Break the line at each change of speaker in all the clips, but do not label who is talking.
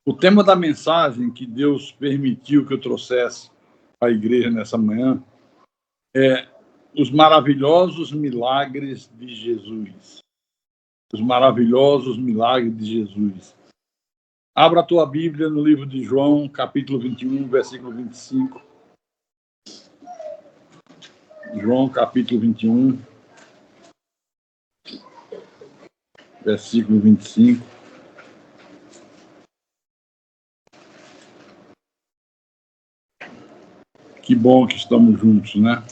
O tema da mensagem que Deus permitiu que eu trouxesse à igreja nessa manhã é os maravilhosos milagres de Jesus. Os maravilhosos milagres de Jesus. Abra a tua Bíblia no livro de João, capítulo 21, versículo 25. João, capítulo 21, versículo 25. Que bom que estamos juntos, né?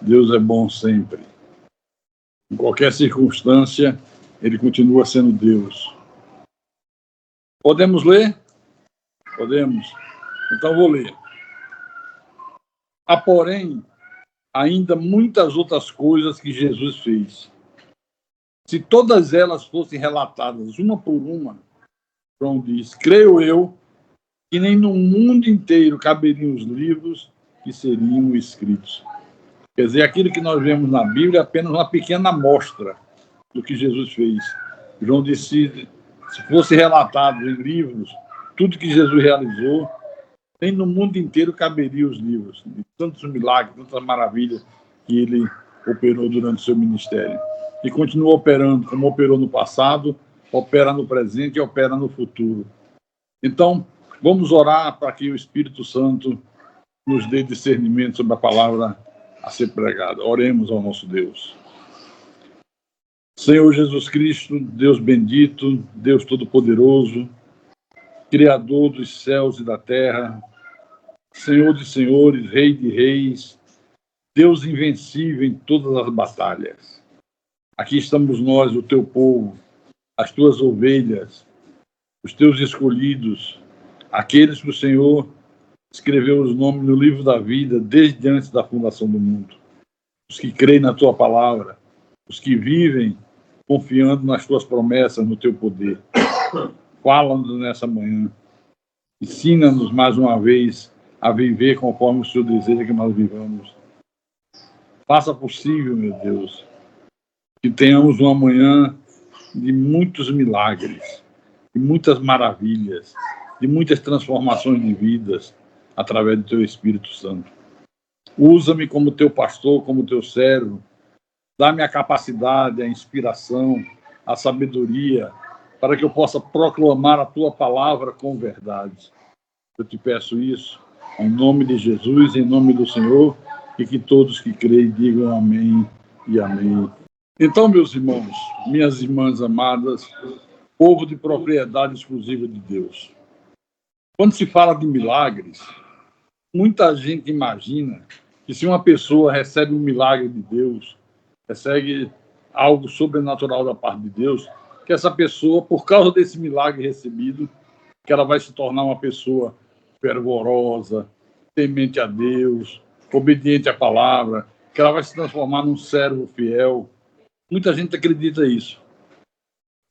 Deus é bom sempre. Em qualquer circunstância, Ele continua sendo Deus. Podemos ler? Podemos. Então vou ler. Há, porém, ainda muitas outras coisas que Jesus fez. Se todas elas fossem relatadas uma por uma, João diz, creio eu que nem no mundo inteiro caberiam os livros que seriam escritos. Quer dizer, aquilo que nós vemos na Bíblia é apenas uma pequena amostra do que Jesus fez. João disse, se fosse relatado em livros tudo que Jesus realizou, nem no mundo inteiro caberiam os livros, de tantos milagres, tantas maravilhas que ele operou durante o seu ministério. E continua operando, como operou no passado, opera no presente e opera no futuro. Então, vamos orar para que o Espírito Santo nos dê discernimento sobre a palavra a ser pregada. Oremos ao nosso Deus. Senhor Jesus Cristo, Deus bendito, Deus Todo-Poderoso, Criador dos céus e da terra, Senhor de senhores, Rei de reis, Deus invencível em todas as batalhas. Aqui estamos nós, o teu povo, as tuas ovelhas, os teus escolhidos, aqueles que o Senhor escreveu os nomes no livro da vida desde antes da fundação do mundo. Os que creem na tua palavra, os que vivem confiando nas tuas promessas, no teu poder. Fala-nos nessa manhã. Ensina-nos mais uma vez a viver conforme o Senhor deseja que nós vivamos. Faça possível, meu Deus, que tenhamos uma manhã de muitos milagres, de muitas maravilhas, de muitas transformações de vidas através do teu Espírito Santo. Usa-me como teu pastor, como teu servo. Dá-me a capacidade, a inspiração, a sabedoria, para que eu possa proclamar a tua palavra com verdade. Eu te peço isso, em nome de Jesus, em nome do Senhor, e que todos que creem digam amém e amém. Então, meus irmãos, minhas irmãs amadas, povo de propriedade exclusiva de Deus. Quando se fala de milagres, muita gente imagina que se uma pessoa recebe um milagre de Deus, recebe algo sobrenatural da parte de Deus, que essa pessoa, por causa desse milagre recebido, que ela vai se tornar uma pessoa fervorosa, temente a Deus, obediente à palavra, que ela vai se transformar num servo fiel. Muita gente acredita nisso.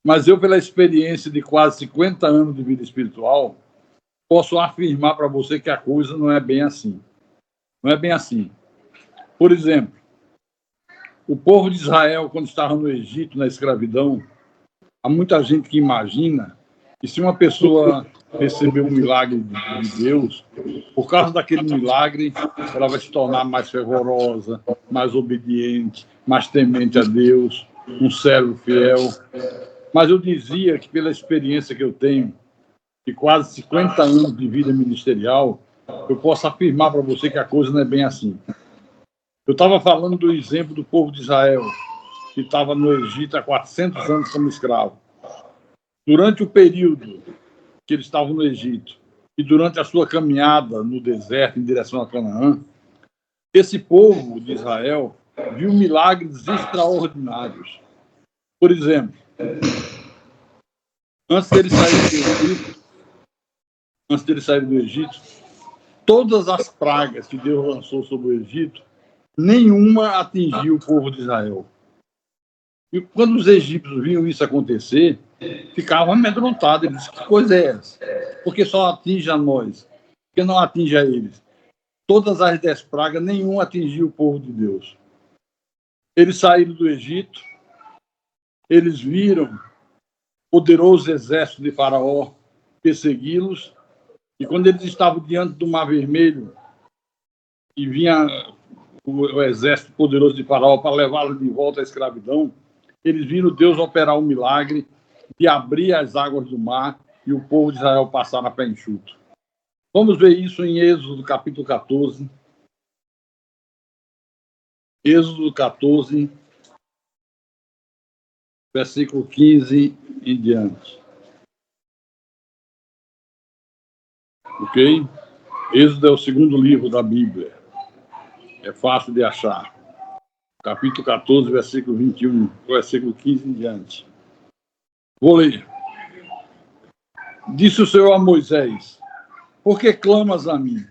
Mas eu, pela experiência de quase 50 anos de vida espiritual, posso afirmar para você que a coisa não é bem assim. Não é bem assim. Por exemplo, o povo de Israel, quando estava no Egito, na escravidão, há muita gente que imagina que se uma pessoa receber um milagre de Deus, por causa daquele milagre, ela vai se tornar mais fervorosa, mais obediente, mais temente a Deus, um servo fiel. Mas eu dizia que, pela experiência que eu tenho, de quase 50 anos de vida ministerial, eu posso afirmar para você que a coisa não é bem assim. Eu estava falando do exemplo do povo de Israel, que estava no Egito há 400 anos como escravo. Durante o período que eles estavam no Egito e durante a sua caminhada no deserto em direção a Canaã, esse povo de Israel viu milagres extraordinários. Por exemplo, antes deles saírem do Egito, todas as pragas que Deus lançou sobre o Egito, nenhuma atingiu o povo de Israel. E quando os egípcios viam isso acontecer, ficavam amedrontados. Eles disseram, que coisa é essa? Porque só atinge a nós, porque não atinge a eles. Todas as 10 pragas, nenhuma atingiu o povo de Deus. Eles saíram do Egito, eles viram o poderoso exército de Faraó, persegui-los. E quando eles estavam diante do Mar Vermelho, e vinha o exército poderoso de Faraó para levá-los de volta à escravidão, eles viram Deus operar um milagre de abrir as águas do mar e o povo de Israel passar a pé enxuto. Vamos ver isso em Êxodo, capítulo 14. Êxodo 14, versículo 15 em diante. Ok? Êxodo é o segundo livro da Bíblia. É fácil de achar. Capítulo 14, versículo 21, versículo 15 em diante. Vou ler. Disse o Senhor a Moisés: por que clamas a mim?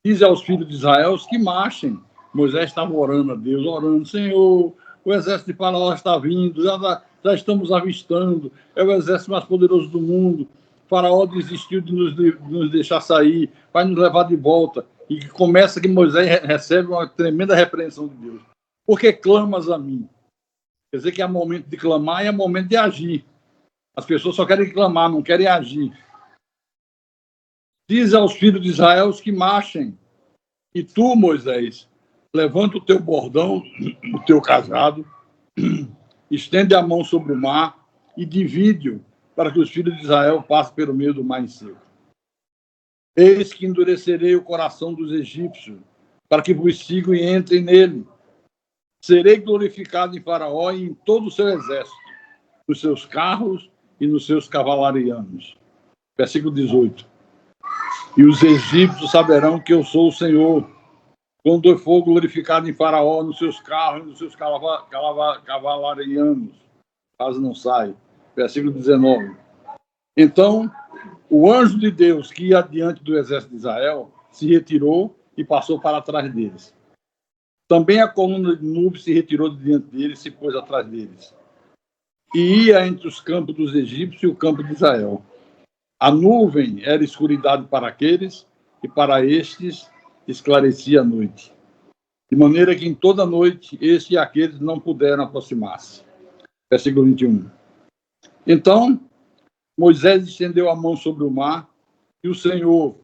Diz aos filhos de Israel que marchem. Moisés estava orando a Deus, orando: Senhor, o exército de Faraó está vindo, já estamos avistando, é o exército mais poderoso do mundo. Faraó desistiu de nos deixar sair, vai nos levar de volta. E começa que Moisés recebe uma tremenda repreensão de Deus. Por que clamas a mim? Quer dizer que é momento de clamar e é momento de agir. As pessoas só querem clamar, não querem agir. Diz aos filhos de Israel que marchem. E tu, Moisés, levanta o teu bordão, o teu cajado, estende a mão sobre o mar e divide-o para que os filhos de Israel passem pelo meio do mar em seco. Eis que endurecerei o coração dos egípcios, para que vos sigam e entrem nele. Serei glorificado em Faraó e em todo o seu exército, nos seus carros e nos seus cavalarianos. Versículo 18. E os egípcios saberão que eu sou o Senhor, quando eu for glorificado em Faraó, nos seus carros e nos seus cavalarianos. Quase não sai. Versículo 19. Então, o anjo de Deus que ia diante do exército de Israel se retirou e passou para trás deles. Também a coluna de nuvem se retirou de diante deles e se pôs atrás deles. E ia entre os campos dos egípcios e o campo de Israel. A nuvem era escuridade para aqueles, e para estes esclarecia a noite. De maneira que em toda a noite este e aqueles não puderam aproximar-se. Versículo 21. Então Moisés estendeu a mão sobre o mar, e o Senhor,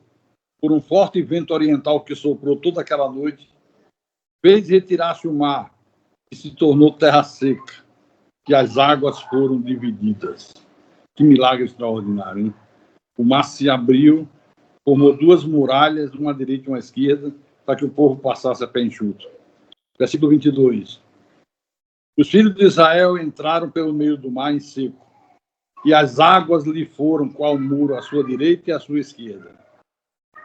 por um forte vento oriental que soprou toda aquela noite, fez retirar-se o mar, e se tornou terra seca, que as águas foram divididas. Que milagre extraordinário, hein? O mar se abriu, formou duas muralhas, uma à direita e uma à esquerda, para que o povo passasse a pé enxuto. Versículo 22. Os filhos de Israel entraram pelo meio do mar em seco, e as águas lhe foram qual muro à sua direita e à sua esquerda.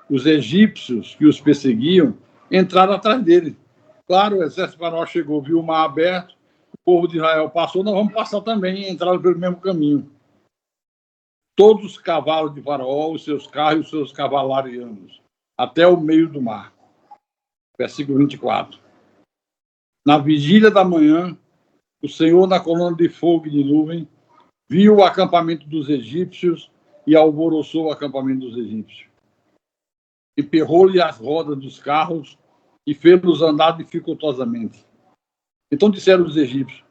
Os egípcios que os perseguiam entraram atrás dele. Claro, o exército de Faraó chegou, viu o mar aberto, o povo de Israel passou, nós vamos passar também, e entraram pelo mesmo caminho. Todos os cavalos de Faraó, os seus carros e os seus cavalarianos, até o meio do mar. Versículo 24. Na vigília da manhã, o Senhor, na coluna de fogo e de nuvem, viu o acampamento dos egípcios e alvoroçou o acampamento dos egípcios. Emperrou-lhe as rodas dos carros e fez-los andar dificultosamente. Então disseram os egípcios: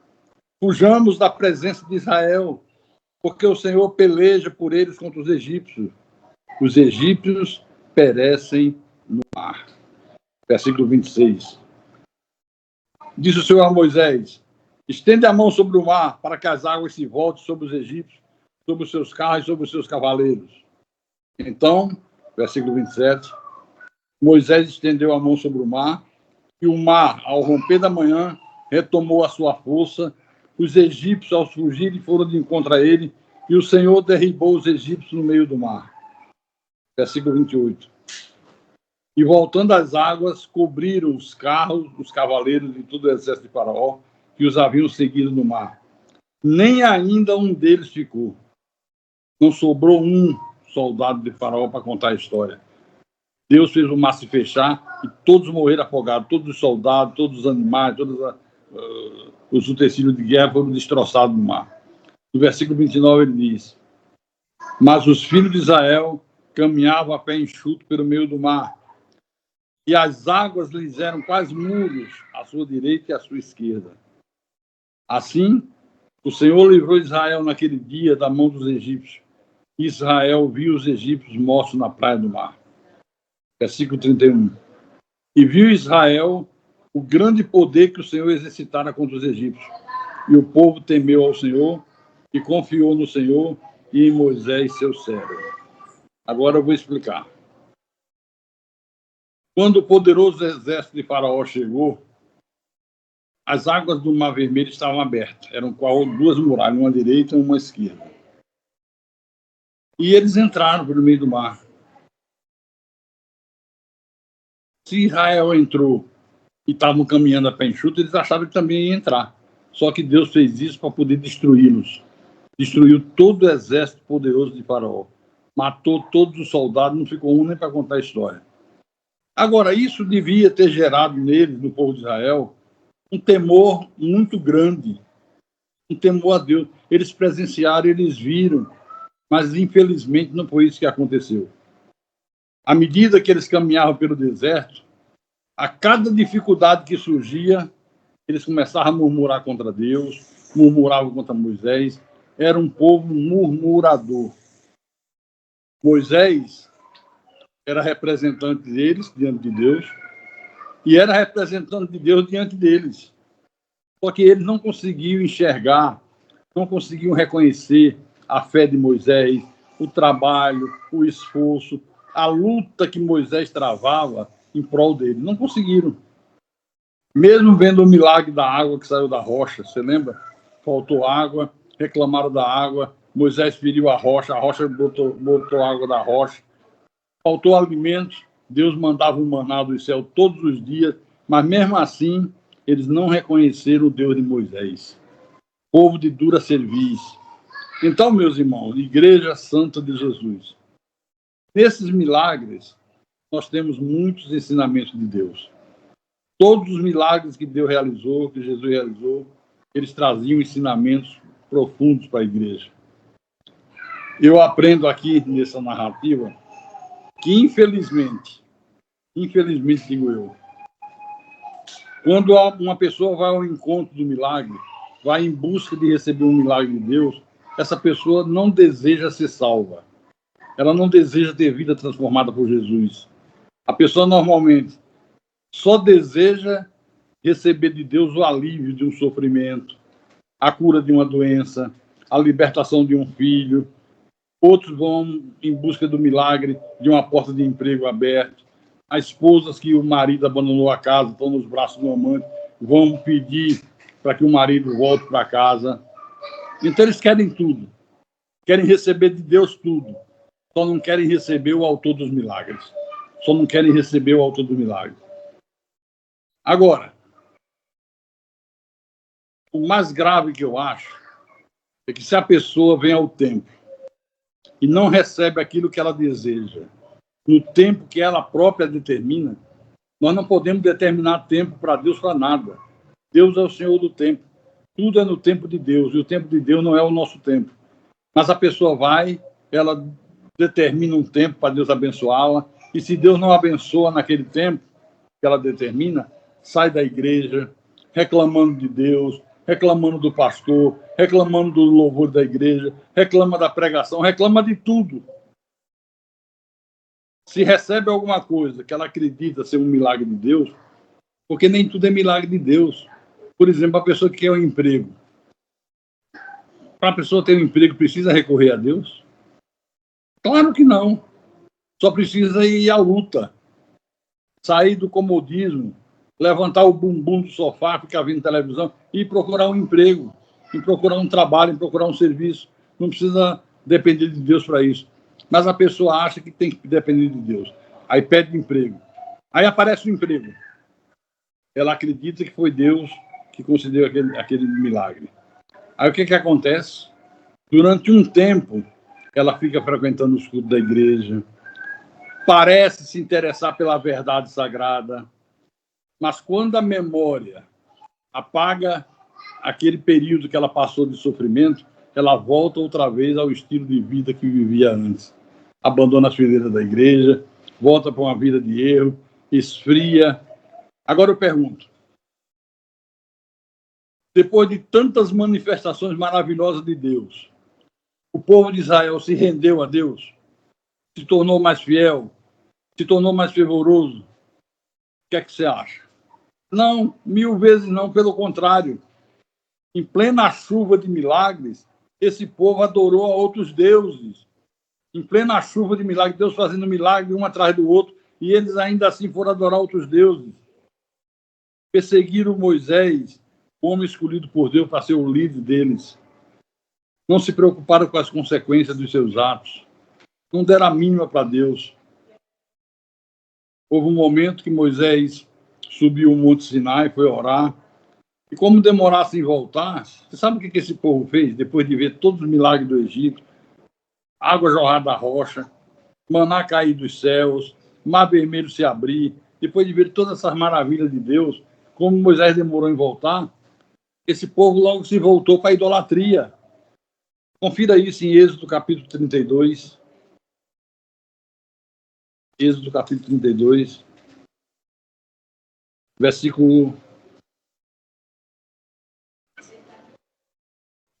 fujamos da presença de Israel, porque o Senhor peleja por eles contra os egípcios. Os egípcios perecem no mar. Versículo 26. Disse o Senhor a Moisés: estende a mão sobre o mar, para que as águas se voltem sobre os egípcios, sobre os seus carros e sobre os seus cavaleiros. Então, versículo 27, Moisés estendeu a mão sobre o mar, e o mar, ao romper da manhã, retomou a sua força. Os egípcios, ao fugirem, foram de encontro a ele, e o Senhor derribou os egípcios no meio do mar. Versículo 28. E voltando às águas, cobriram os carros, os cavaleiros e todo o exército de Faraó, que os haviam seguido no mar. Nem ainda um deles ficou. Não sobrou um soldado de Faraó para contar a história. Deus fez o mar se fechar e todos morreram afogados. Todos os soldados, todos os animais, todos os utensílios de guerra foram destroçados no mar. No versículo 29 ele diz: mas os filhos de Israel caminhavam a pé enxuto pelo meio do mar, e as águas lhes eram quase muros à sua direita e à sua esquerda. Assim, o Senhor livrou Israel naquele dia da mão dos egípcios, Israel viu os egípcios mortos na praia do mar. Versículo 31. E viu Israel o grande poder que o Senhor exercitara contra os egípcios. E o povo temeu ao Senhor e confiou no Senhor e em Moisés, seu servo. Agora eu vou explicar. Quando o poderoso exército de Faraó chegou, as águas do Mar Vermelho estavam abertas. Eram duas muralhas, uma à direita e uma à esquerda. E eles entraram pelo meio do mar. Se Israel entrou e estavam caminhando a pé enxuto, eles achavam que também ia entrar. Só que Deus fez isso para poder destruí-los. Destruiu todo o exército poderoso de Faraó. Matou todos os soldados, não ficou um nem para contar a história. Agora, isso devia ter gerado neles, no povo de Israel, um temor muito grande. Um temor a Deus. Eles presenciaram, eles viram, mas infelizmente não foi isso que aconteceu. À medida que eles caminhavam pelo deserto, a cada dificuldade que surgia, eles começavam a murmurar contra Deus, murmuravam contra Moisés. Era um povo murmurador. Moisés era representante deles diante de Deus e era representante de Deus diante deles. Só que eles não conseguiam enxergar, não conseguiam reconhecer a fé de Moisés, o trabalho, o esforço, a luta que Moisés travava em prol dele. Não conseguiram. Mesmo vendo o milagre da água que saiu da rocha, você lembra? Faltou água, reclamaram da água, Moisés feriu a rocha botou água da rocha. Faltou alimento, Deus mandava um maná do céu todos os dias, mas mesmo assim, eles não reconheceram o Deus de Moisés. Povo de dura cerviz. Então, meus irmãos, Igreja Santa de Jesus, nesses milagres, nós temos muitos ensinamentos de Deus. Todos os milagres que Deus realizou, que Jesus realizou, eles traziam ensinamentos profundos para a igreja. Eu aprendo aqui nessa narrativa que, infelizmente digo eu, quando uma pessoa vai ao encontro do milagre, vai em busca de receber um milagre de Deus, essa pessoa não deseja ser salva. Ela não deseja ter vida transformada por Jesus. A pessoa normalmente só deseja receber de Deus o alívio de um sofrimento, a cura de uma doença, a libertação de um filho. Outros vão em busca do milagre de uma porta de emprego aberta. As esposas que o marido abandonou a casa, estão nos braços do amante, vão pedir para que o marido volte para casa. Então eles querem tudo. Querem receber de Deus tudo. Só não querem receber o autor dos milagres. Só não querem receber o autor dos milagres. Agora, o mais grave que eu acho é que se a pessoa vem ao templo e não recebe aquilo que ela deseja, no tempo que ela própria determina, nós não podemos determinar tempo para Deus para nada. Deus é o Senhor do tempo. Tudo é no tempo de Deus, e o tempo de Deus não é o nosso tempo. Mas a pessoa vai, ela determina um tempo para Deus abençoá-la, e se Deus não abençoa naquele tempo que ela determina, sai da igreja, reclamando de Deus, reclamando do pastor, reclamando do louvor da igreja, reclama da pregação, reclama de tudo. Se recebe alguma coisa que ela acredita ser um milagre de Deus, porque nem tudo é milagre de Deus. Por exemplo, a pessoa que quer um emprego. Para a pessoa ter um emprego, precisa recorrer a Deus? Claro que não. Só precisa ir à luta. Sair do comodismo, levantar o bumbum do sofá, ficar vendo televisão e procurar um emprego, e procurar um trabalho, e procurar um serviço. Não precisa depender de Deus para isso. Mas a pessoa acha que tem que depender de Deus. Aí pede emprego. Aí aparece o emprego. Ela acredita que foi Deus que concedeu aquele milagre. Aí o que acontece? Durante um tempo, ela fica frequentando os cultos da igreja, parece se interessar pela verdade sagrada, mas quando a memória apaga aquele período que ela passou de sofrimento, ela volta outra vez ao estilo de vida que vivia antes. Abandona as fileiras da igreja, volta para uma vida de erro, esfria. Agora eu pergunto, depois de tantas manifestações maravilhosas de Deus, O povo de Israel se rendeu a Deus, se tornou mais fiel, se tornou mais fervoroso. O que é que você acha? Não, 1000 vezes não, pelo contrário. Em plena chuva de milagres, esse povo adorou a outros deuses. Em plena chuva de milagres, Deus fazendo milagre um atrás do outro, e eles ainda assim foram adorar outros deuses. Perseguiram Moisés, homem escolhido por Deus para ser o líder deles. Não se preocuparam com as consequências dos seus atos. Não deram a mínima para Deus. Houve um momento que Moisés subiu o Monte Sinai, foi orar, e como demorasse em voltar, você sabe o que esse povo fez depois de ver todos os milagres do Egito? Água jorrar da rocha, maná cair dos céus, mar vermelho se abrir, depois de ver todas essas maravilhas de Deus, como Moisés demorou em voltar, esse povo logo se voltou para a idolatria. Confira isso em Êxodo capítulo 32. Êxodo capítulo 32, versículo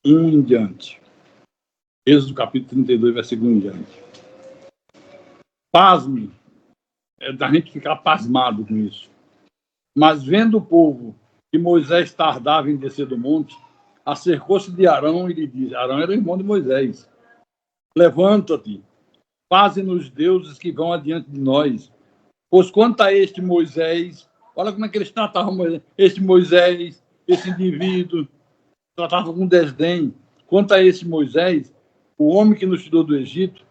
1 em diante. Êxodo capítulo 32, versículo 1 em diante. Pasme, é da gente ficar pasmado com isso. Mas vendo o povo que Moisés tardava em descer do monte, acercou-se de Arão e lhe disse, Arão era irmão de Moisés, levanta-te, faze-nos deuses que vão adiante de nós, pois quanto a este Moisés, olha como é que eles tratavam Moisés, este Moisés, esse indivíduo, tratavam com desdém. Quanto a esse Moisés, o homem que nos tirou do Egito,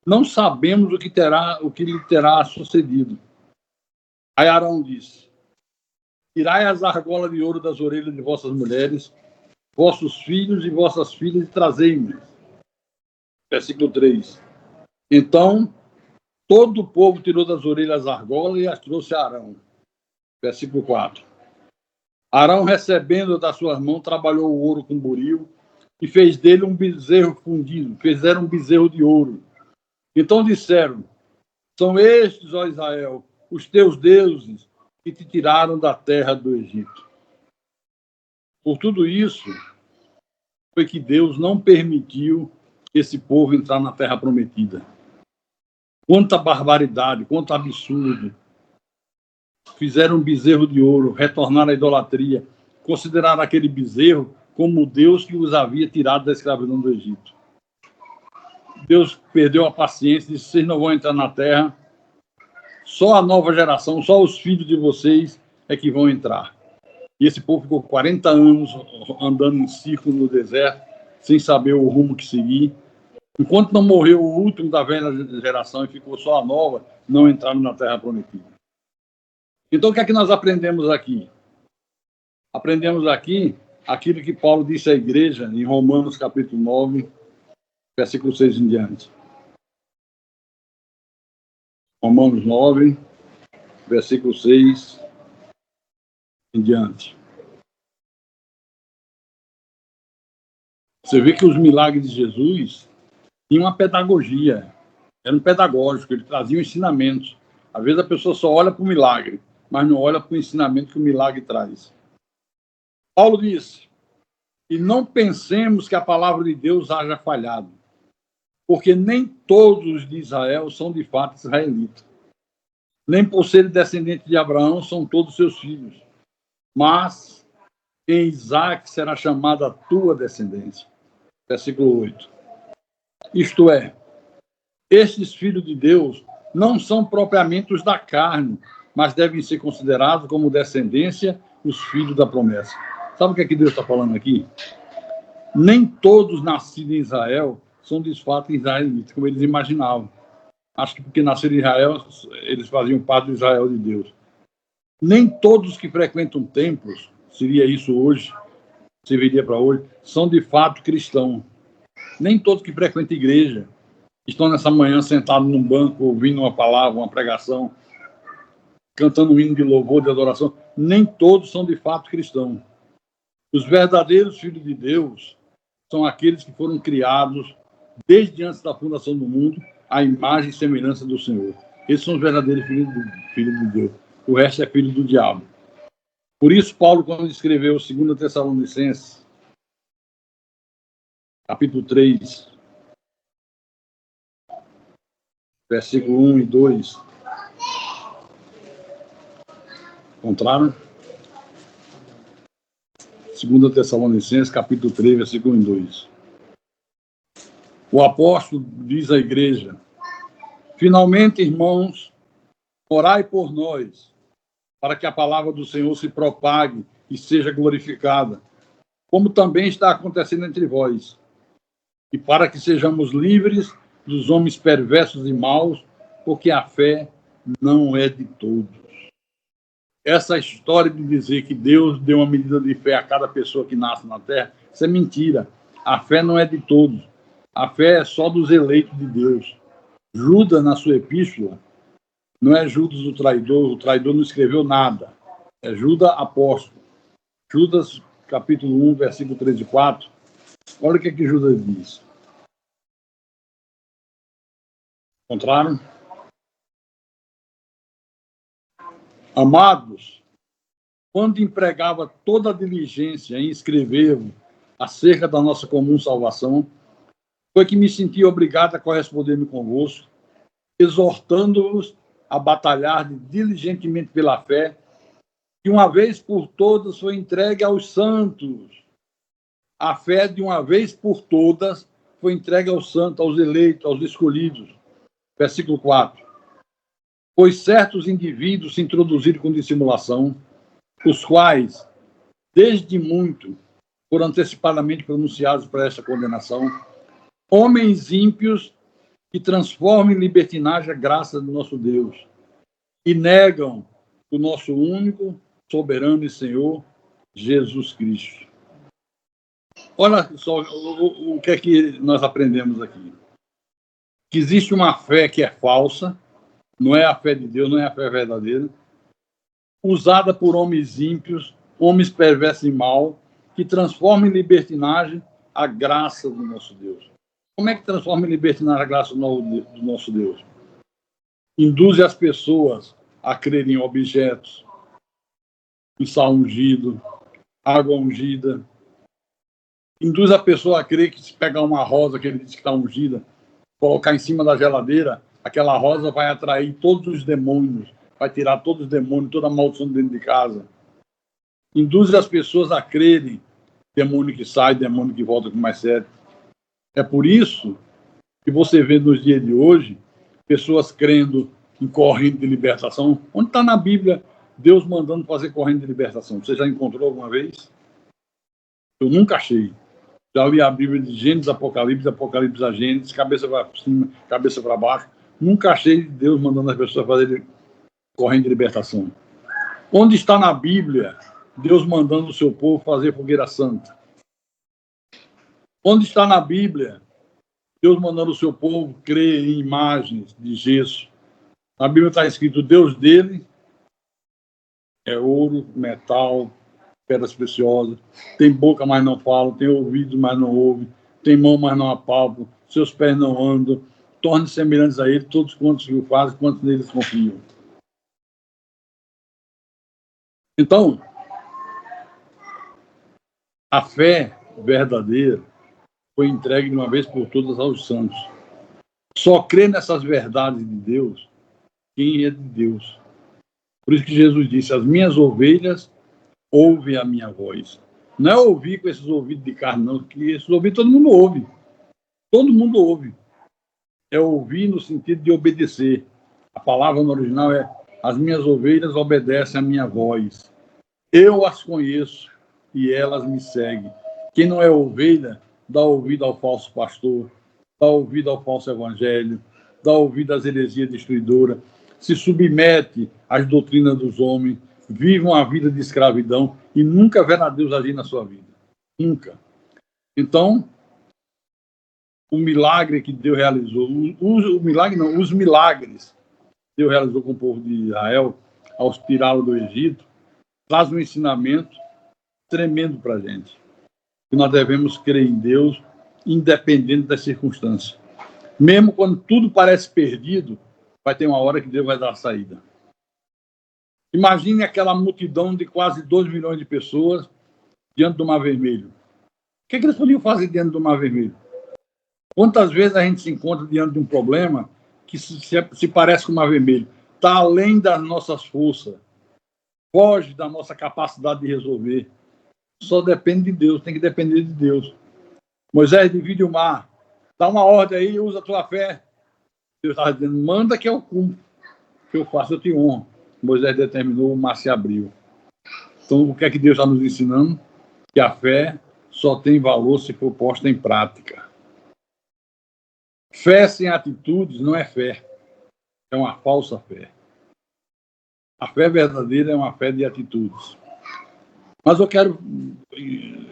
não sabemos o que lhe terá sucedido. Aí Arão disse, tirai as argolas de ouro das orelhas de vossas mulheres, vossos filhos e vossas filhas, e trazei-me. Versículo 3. Então, todo o povo tirou das orelhas as argolas e as trouxe a Arão. Versículo 4. Arão, recebendo das suas mãos, trabalhou o ouro com buril e fez dele um bezerro fundido. Fizeram um bezerro de ouro. Então disseram, são estes, ó Israel, os teus deuses que te tiraram da terra do Egito. Por tudo isso, foi que Deus não permitiu esse povo entrar na terra prometida. Quanta barbaridade, quanto absurdo. Fizeram um bezerro de ouro, retornaram à idolatria, consideraram aquele bezerro como o Deus que os havia tirado da escravidão do Egito. Deus perdeu a paciência e disse, vocês não vão entrar na terra, só a nova geração, só os filhos de vocês é que vão entrar. E esse povo ficou 40 anos andando em círculo no deserto, sem saber o rumo que seguir. Enquanto não morreu o último da velha geração e ficou só a nova, não entraram na terra prometida. Então, o que é que nós aprendemos aqui? Aprendemos aqui aquilo que Paulo disse à igreja em Romanos capítulo 9, versículo 6 em diante. Romanos 9, versículo 6 em diante. Você vê que os milagres de Jesus tinham uma pedagogia, eram pedagógicos, eles traziam ensinamentos. Às vezes a pessoa só olha para o milagre, mas não olha para o ensinamento que o milagre traz. Paulo disse, e não pensemos que a palavra de Deus haja falhado, porque nem todos de Israel são de fato israelitas. Nem por serem descendentes de Abraão são todos seus filhos. Mas em Isaac será chamada a tua descendência. Versículo 8. Isto é, estes filhos de Deus não são propriamente os da carne, mas devem ser considerados como descendência os filhos da promessa. Sabe o que é que Deus está falando aqui? Nem todos nascidos em Israel são de fato israelitas, como eles imaginavam. Acho que porque nasceram em Israel, eles faziam parte do Israel de Deus. Nem todos que frequentam templos, seria isso hoje, serviria para hoje, são de fato cristãos. Nem todos que frequentam igreja estão nessa manhã sentados num banco, ouvindo uma palavra, uma pregação, cantando um hino de louvor, de adoração. Nem todos são de fato cristãos. Os verdadeiros filhos de Deus são aqueles que foram criados desde antes da fundação do mundo à imagem e semelhança do Senhor. Esses são os verdadeiros filhos de Deus. O resto é filho do diabo. Por isso, Paulo, quando escreveu 2 Tessalonicenses, capítulo 3, versículo 1 e 2. Encontraram? 2 Tessalonicenses, capítulo 3, versículo 1 e 2. O apóstolo diz à igreja: finalmente, irmãos, orai por nós, para que a palavra do Senhor se propague e seja glorificada, como também está acontecendo entre vós, e para que sejamos livres dos homens perversos e maus, porque a fé não é de todos. Essa história de dizer que Deus deu uma medida de fé a cada pessoa que nasce na terra, isso é mentira. A fé não é de todos. A fé é só dos eleitos de Deus. Judas, na sua epístola, não é Judas o traidor não escreveu nada. É Judas apóstolo. Judas, capítulo 1, versículo 3 e 4. Olha o que Judas diz. Encontraram? Amados, quando empregava toda a diligência em escrever-vos acerca da nossa comum salvação, foi que me senti obrigado a corresponder-me convosco, exortando-vos a batalhar diligentemente pela fé, que uma vez por todas foi entregue aos santos. A fé, de uma vez por todas, foi entregue aos santos, aos eleitos, aos escolhidos. Versículo 4. Pois certos indivíduos se introduziram com dissimulação, os quais, desde muito, foram antecipadamente pronunciados para esta condenação, homens ímpios que transformam em libertinagem a graça do nosso Deus e negam o nosso único, soberano e Senhor, Jesus Cristo. Olha só o que é que nós aprendemos aqui. Que existe uma fé que é falsa, não é a fé de Deus, não é a fé verdadeira, usada por homens ímpios, homens perversos e maus, que transformam em libertinagem a graça do nosso Deus. Como é que transforma em libertinagem a graça do nosso Deus? Induz as pessoas a crerem em objetos, em sal ungido, água ungida. Induz a pessoa a crer que se pegar uma rosa que ele diz que está ungida, colocar em cima da geladeira, aquela rosa vai atrair todos os demônios, vai tirar todos os demônios, toda a maldição dentro de casa. Induz as pessoas a crerem, demônio que sai, demônio que volta com mais sério. É por isso que você vê nos dias de hoje pessoas crendo em corrente de libertação. Onde está na Bíblia Deus mandando fazer corrente de libertação? Você já encontrou alguma vez? Eu nunca achei. Já li a Bíblia de Gênesis, Apocalipse, Apocalipse a Gênesis, cabeça para cima, cabeça para baixo. Nunca achei Deus mandando as pessoas fazerem corrente de libertação. Onde está na Bíblia Deus mandando o seu povo fazer fogueira santa? Onde está na Bíblia Deus mandando o seu povo crer em imagens de gesso? Na Bíblia está escrito: Deus dele é ouro, metal, pedras preciosas, tem boca, mas não fala, tem ouvido, mas não ouve, tem mão, mas não apalpa, seus pés não andam, torne semelhantes a ele todos quantos o fazem, quantos neles confiam. Então, a fé verdadeira foi entregue de uma vez por todas aos santos. Só crê nessas verdades de Deus quem é de Deus. Por isso que Jesus disse: as minhas ovelhas ouvem a minha voz. Não é ouvir com esses ouvidos de carne, não, que esses ouvidos todo mundo ouve. Todo mundo ouve. É ouvir no sentido de obedecer. A palavra no original é: as minhas ovelhas obedecem a minha voz. Eu as conheço e elas me seguem. Quem não é ovelha, dá ouvido ao falso pastor, dá ouvido ao falso evangelho, dá ouvido às heresias destruidoras, se submete às doutrinas dos homens, vive uma vida de escravidão e nunca verá Deus agir na sua vida. Nunca. Então, o milagre que Deus realizou, os milagres que Deus realizou com o povo de Israel ao tirá-lo do Egito, traz um ensinamento tremendo para a gente. Que nós devemos crer em Deus, independente das circunstâncias. Mesmo quando tudo parece perdido, vai ter uma hora que Deus vai dar a saída. Imagine aquela multidão de quase 2 milhões de pessoas diante do Mar Vermelho. O que eles podiam fazer diante do Mar Vermelho? Quantas vezes a gente se encontra diante de um problema que se parece com o mar vermelho. Está além das nossas forças. Foge da nossa capacidade de resolver. Só depende de Deus, tem que depender de Deus. Moisés, divide o mar. Dá uma ordem aí, usa a tua fé. Deus estava dizendo, manda que eu cumpro. Que eu faço, eu te honro. Moisés determinou, o mar se abriu. Então, o que é que Deus está nos ensinando? Que a fé só tem valor se for posta em prática. Fé sem atitudes não é fé. É uma falsa fé. A fé verdadeira é uma fé de atitudes. Mas eu quero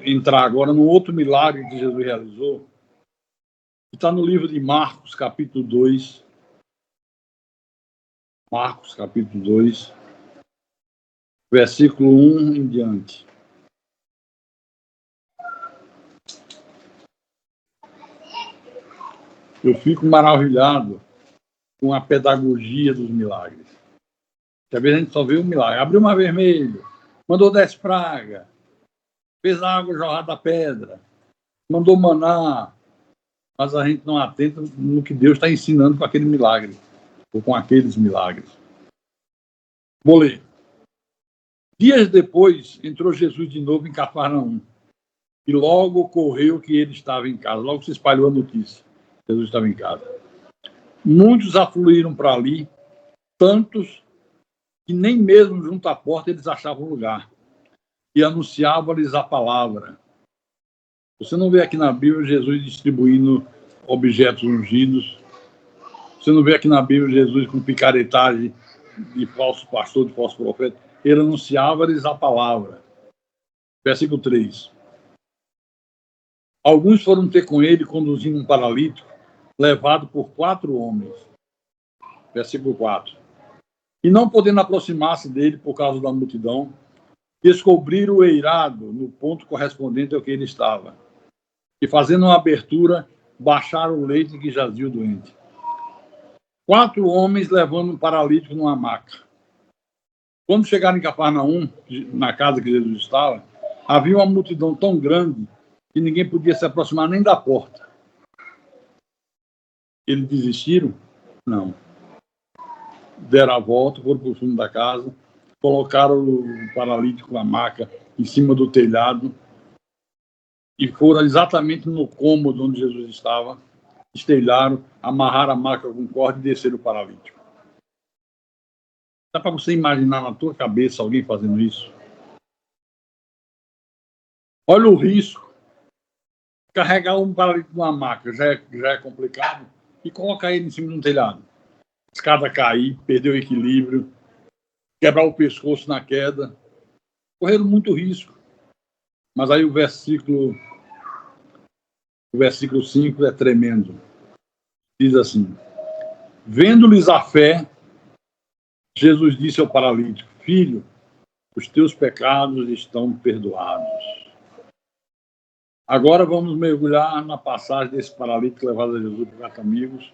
entrar agora num outro milagre que Jesus realizou, que está no livro de Marcos, capítulo 2. Marcos, capítulo 2, versículo 1 em diante. Eu fico maravilhado com a pedagogia dos milagres. Às vezes a gente só vê um milagre. Abriu o mar vermelho, mandou 10 pragas, fez a água jorrar da pedra, mandou maná, mas a gente não atenta no que Deus está ensinando com aquele milagre, ou com aqueles milagres. Vou ler. Dias depois, entrou Jesus de novo em Cafarnaum, e logo ocorreu que ele estava em casa. Logo se espalhou a notícia. Jesus estava em casa. Muitos afluíram para ali, tantos que nem mesmo junto à porta eles achavam lugar. E anunciavam-lhes a palavra. Você não vê aqui na Bíblia Jesus distribuindo objetos ungidos. Você não vê aqui na Bíblia Jesus com picaretagem de falso pastor, de falso profeta. Ele anunciava-lhes a palavra. Versículo 3. Alguns foram ter com ele, conduzindo um paralítico, levado por 4 homens. Versículo 4. E não podendo aproximar-se dele por causa da multidão, descobriram o eirado no ponto correspondente ao que ele estava. E fazendo uma abertura, baixaram o leito em que jazia o doente. 4 homens levando um paralítico numa maca. Quando chegaram em Cafarnaum, na casa que Jesus estava, havia uma multidão tão grande que ninguém podia se aproximar nem da porta. Eles desistiram? Não. Deram a volta, foram para o fundo da casa, colocaram o paralítico na maca em cima do telhado e foram exatamente no cômodo onde Jesus estava, estelharam, amarraram a maca com corda e desceram o paralítico. Dá para você imaginar na tua cabeça alguém fazendo isso? Olha o risco. Carregar um paralítico numa maca já é complicado e colocar ele em cima de um telhado. Escada cair, perder o equilíbrio, quebrar o pescoço na queda. Correram muito risco. Mas aí o versículo 5 é tremendo. Diz assim: vendo-lhes a fé, Jesus disse ao paralítico: filho, os teus pecados estão perdoados. Agora vamos mergulhar na passagem desse paralítico levado a Jesus por 4 amigos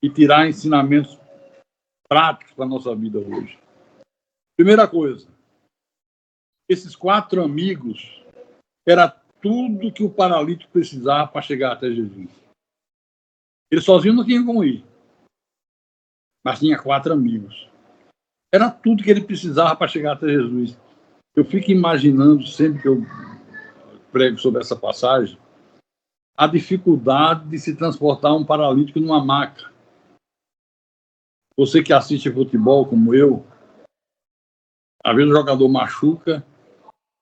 e tirar ensinamentos práticos para a nossa vida hoje. Primeira coisa, esses 4 amigos era tudo que o paralítico precisava para chegar até Jesus. Ele sozinho não tinha como ir, mas tinha 4 amigos. Era tudo que ele precisava para chegar até Jesus. Eu fico imaginando, sempre que eu prego sobre essa passagem, a dificuldade de se transportar um paralítico numa maca. Você que assiste futebol, como eu, às vezes o jogador machuca,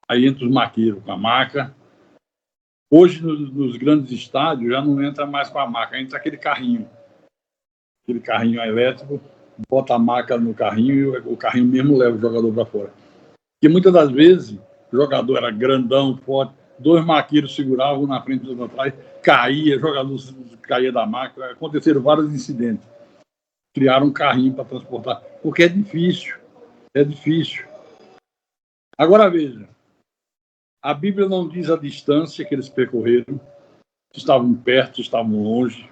aí entra os maqueiros com a maca. Hoje, nos grandes estádios, já não entra mais com a maca, entra aquele carrinho elétrico, bota a maca no carrinho e o carrinho mesmo leva o jogador para fora. Porque muitas das vezes o jogador era grandão, forte, 2 maqueiros seguravam na frente e atrás, caía, o jogador caía da maca. Aconteceram vários incidentes. Criaram um carrinho para transportar, porque é difícil. Agora veja, a Bíblia não diz a distância que eles percorreram, se estavam perto, se estavam longe,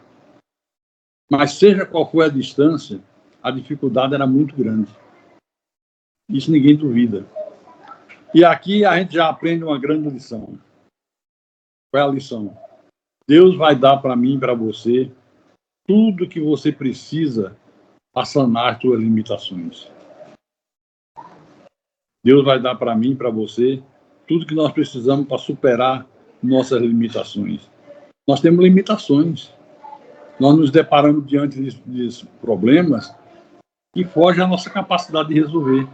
mas seja qual for a distância, a dificuldade era muito grande. Isso ninguém duvida. E aqui a gente já aprende uma grande lição. Qual é a lição? Deus vai dar para mim e para você tudo que você precisa para sanar as suas limitações. Deus vai dar para mim, para você, tudo que nós precisamos para superar nossas limitações. Nós temos limitações. Nós nos deparamos diante de problemas que fogem à nossa capacidade de resolver.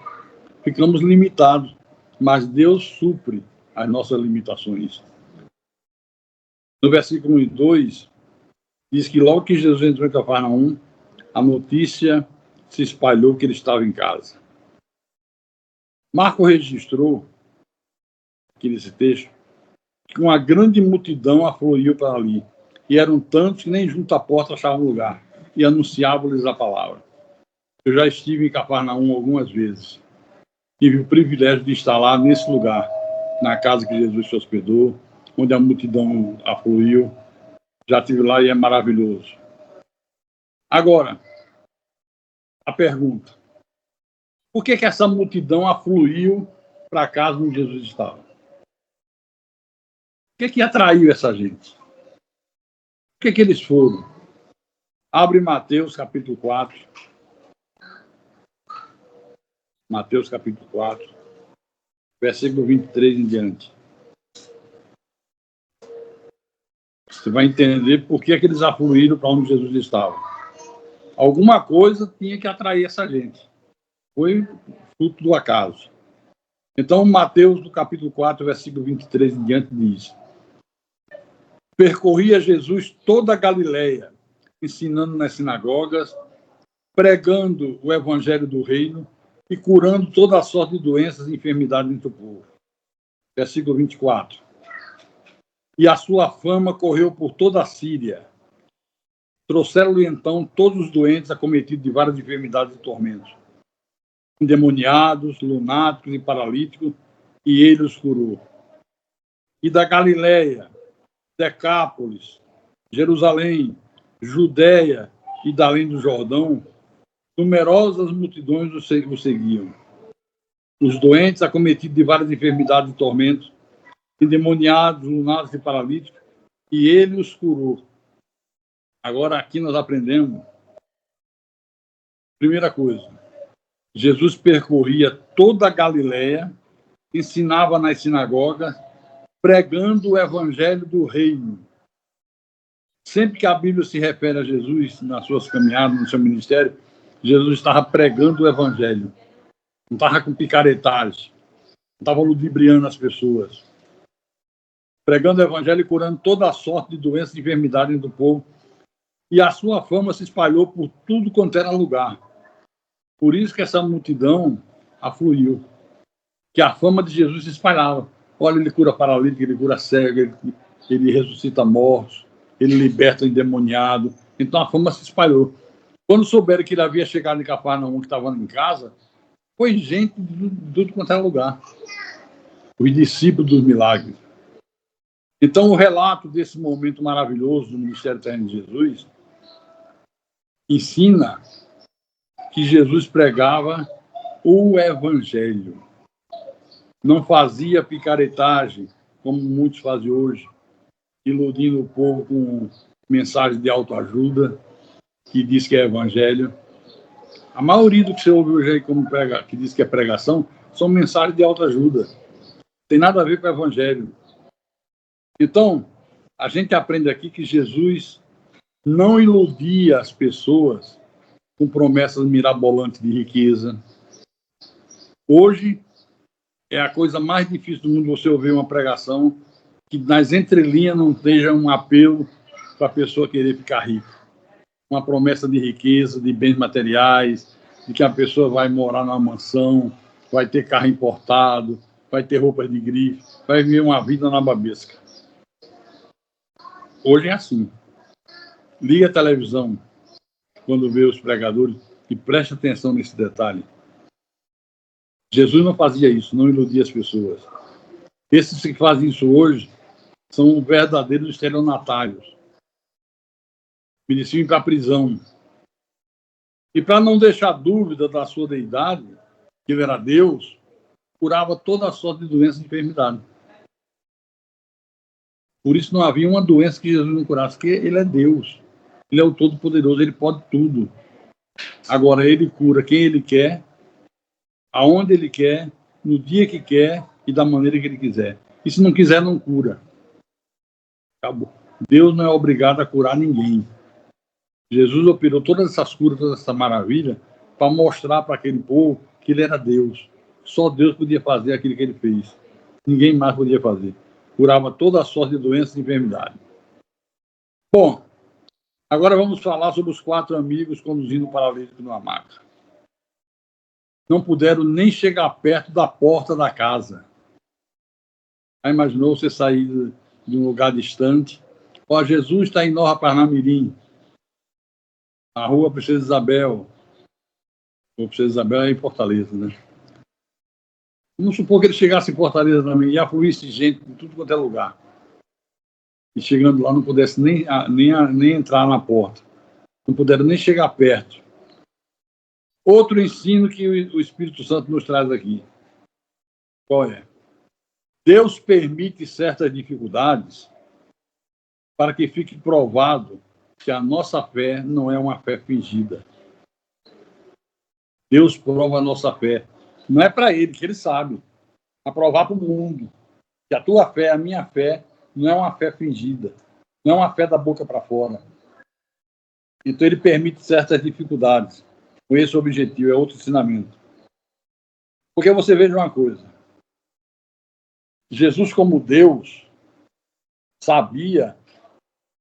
Ficamos limitados, mas Deus supre as nossas limitações. No versículo 1 e 2, diz que logo que Jesus entrou em Cafarnaum, a notícia se espalhou que ele estava em casa. Marcos registrou, aqui nesse texto, que uma grande multidão afluiu para ali, e eram tantos que nem junto à porta achavam lugar, e anunciavam-lhes a palavra. Eu já estive em Cafarnaum algumas vezes. Tive o privilégio de estar lá nesse lugar, na casa que Jesus se hospedou, onde a multidão afluiu. Já estive lá e é maravilhoso. Agora, a pergunta: por que essa multidão afluiu para a casa onde Jesus estava? O que atraiu essa gente? Por que eles foram? Abre Mateus capítulo 4. Mateus capítulo 4, versículo 23 em diante. Você vai entender por que eles afluíram para onde Jesus estava. Alguma coisa tinha que atrair essa gente. Foi fruto do acaso. Então, Mateus, do capítulo 4, versículo 23 em diante, diz: percorria Jesus toda a Galileia, ensinando nas sinagogas, pregando o evangelho do reino e curando toda a sorte de doenças e enfermidades entre o povo. Versículo 24. E a sua fama correu por toda a Síria. Trouxeram-lhe então todos os doentes acometidos de várias enfermidades e tormentos, endemoniados, lunáticos e paralíticos, e ele os curou. E da Galileia, Decápolis, Jerusalém, Judéia e da além do Jordão, numerosas multidões o seguiam. Os doentes acometidos de várias enfermidades e tormentos, endemoniados, lunáticos e paralíticos, e ele os curou. Agora aqui nós aprendemos, primeira coisa, Jesus percorria toda a Galileia, ensinava nas sinagogas, pregando o evangelho do reino. Sempre que a Bíblia se refere a Jesus, nas suas caminhadas, no seu ministério, Jesus estava pregando o evangelho. Não estava com picaretagem, não estava ludibriando as pessoas. Pregando o evangelho e curando toda a sorte de doenças e enfermidades do povo. E a sua fama se espalhou por tudo quanto era lugar. Por isso que essa multidão afluiu. Que a fama de Jesus se espalhava. Olha, ele cura paralítico, ele cura cego, ele ressuscita mortos, ele liberta o endemoniado. Então a fama se espalhou. Quando souberam que ele havia chegado em Cafarnaum, que estava em casa, foi gente de tudo quanto era lugar. Os discípulos dos milagres. Então o relato desse momento maravilhoso do ministério terreno de Jesus ensina que Jesus pregava o evangelho. Não fazia picaretagem, como muitos fazem hoje, iludindo o povo com mensagem de autoajuda, que diz que é evangelho. A maioria do que você ouve hoje aí como que diz que é pregação, são mensagens de autoajuda. Tem nada a ver com o evangelho. Então, a gente aprende aqui que Jesus não iludia as pessoas com promessas mirabolantes de riqueza. Hoje, é a coisa mais difícil do mundo você ouvir uma pregação que nas entrelinhas não esteja um apelo para a pessoa querer ficar rica. Uma promessa de riqueza, de bens materiais, de que a pessoa vai morar numa mansão, vai ter carro importado, vai ter roupas de grife, vai viver uma vida na babesca. Hoje é assim. Liga a televisão quando vê os pregadores e preste atenção nesse detalhe. Jesus não fazia isso, não iludia as pessoas. Esses que fazem isso hoje são verdadeiros estelionatários. Mereciam ir para a prisão. E para não deixar dúvida da sua deidade, que ele era Deus, curava toda a sorte de doença e enfermidade. Por isso não havia uma doença que Jesus não curasse, porque ele é Deus. Ele é o Todo-Poderoso, ele pode tudo. Agora, ele cura quem ele quer, aonde ele quer, no dia que quer e da maneira que ele quiser. E se não quiser, não cura. Acabou. Deus não é obrigado a curar ninguém. Jesus operou todas essas curas, toda essa maravilha, para mostrar para aquele povo que ele era Deus. Só Deus podia fazer aquilo que ele fez. Ninguém mais podia fazer. Curava toda a sorte de doenças e enfermidades. Bom, agora vamos falar sobre os 4 amigos conduzindo o paralítico numa maca. Não puderam nem chegar perto da porta da casa. Já imaginou você sair de um lugar distante? Ó, Jesus está em Nova Parnamirim, na rua Princesa Isabel. A Princesa Isabel é em Fortaleza, né? Vamos supor que ele chegasse em Fortaleza também e afluísse gente de tudo quanto é lugar. E chegando lá não pudesse nem entrar na porta. Não puderam nem chegar perto. Outro ensino que o Espírito Santo nos traz aqui. Qual é? Deus permite certas dificuldades para que fique provado que a nossa fé não é uma fé fingida. Deus prova a nossa fé. Não é para ele, que ele sabe. Para provar para o mundo que a tua fé, a minha fé, não é uma fé fingida. Não é uma fé da boca para fora. Então ele permite certas dificuldades. Com esse objetivo, é outro ensinamento. Porque você veja uma coisa. Jesus, como Deus, sabia